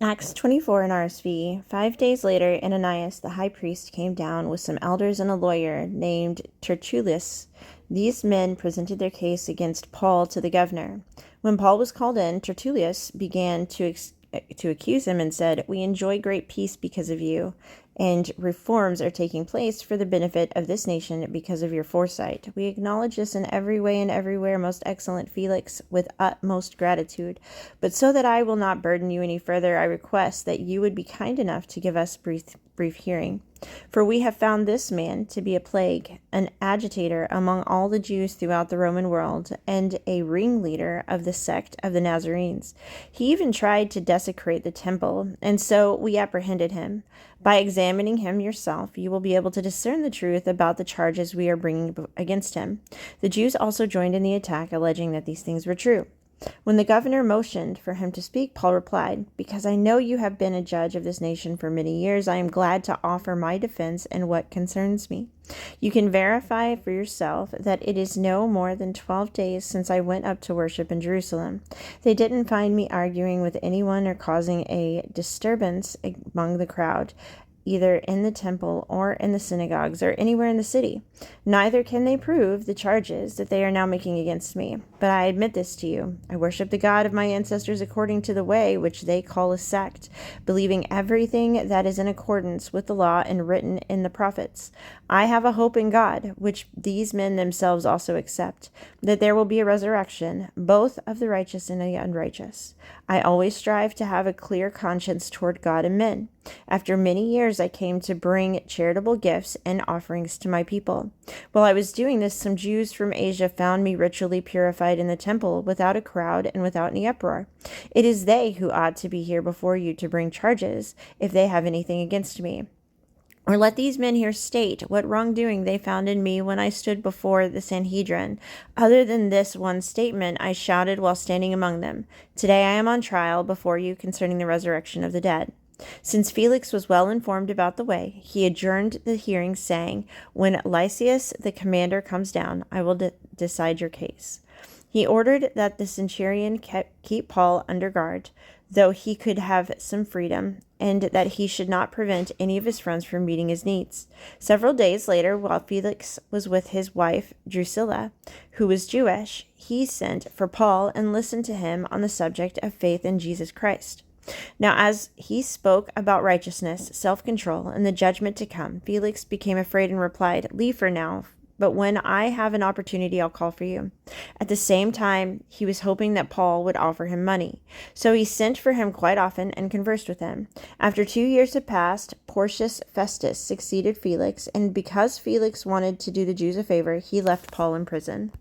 Acts 24 NRSV. 5 days later, Ananias, the high priest, came down with some elders and a lawyer named Tertullus. These men presented their case against Paul to the governor. When Paul was called in, Tertullus began to accuse him and said, "We enjoy great peace because of you, and reforms are taking place for the benefit of this nation because of your foresight. We acknowledge this in every way and everywhere, most excellent Felix, with utmost gratitude. But so that I will not burden you any further, I request that you would be kind enough to give us brief hearing. For we have found this man to be a plague, an agitator among all the Jews throughout the Roman world, and a ringleader of the sect of the Nazarenes. He even tried to desecrate the temple, and so we apprehended him. By examining him yourself, you will be able to discern the truth about the charges we are bringing against him." The Jews also joined in the attack, alleging that these things were true. When the governor motioned for him to speak, Paul replied, "Because I know you have been a judge of this nation for many years, I am glad to offer my defense in what concerns me. You can verify for yourself that it is no more than 12 days since I went up to worship in Jerusalem. They didn't find me arguing with anyone or causing a disturbance among the crowd, either in the temple or in the synagogues or anywhere in the city. Neither can they prove the charges that they are now making against me. But I admit this to you. I worship the God of my ancestors according to the way which they call a sect, believing everything that is in accordance with the law and written in the prophets. I have a hope in God, which these men themselves also accept, that there will be a resurrection, both of the righteous and the unrighteous. I always strive to have a clear conscience toward God and men. After many years, I came to bring charitable gifts and offerings to my people. While I was doing this, some Jews from Asia found me ritually purified in the temple without a crowd and without any uproar. It is they who ought to be here before you to bring charges, if they have anything against me. Or let these men here state what wrongdoing they found in me when I stood before the Sanhedrin. Other than this one statement, I shouted while standing among them, 'Today I am on trial before you concerning the resurrection of the dead.' Since Felix was well informed about the way, he adjourned the hearing, saying, 'When Lysias the commander comes down, I will decide your case.' He ordered that the centurion keep Paul under guard, though he could have some freedom, and that he should not prevent any of his friends from meeting his needs. Several days later, while Felix was with his wife Drusilla, who was Jewish, he sent for Paul and listened to him on the subject of faith in Jesus Christ. Now, as he spoke about righteousness, self-control, and the judgment to come, Felix became afraid and replied, 'Leave for now, but when I have an opportunity, I'll call for you.' At the same time, he was hoping that Paul would offer him money. So he sent for him quite often and conversed with him. After 2 years had passed, Porcius Festus succeeded Felix, and because Felix wanted to do the Jews a favor, he left Paul in prison.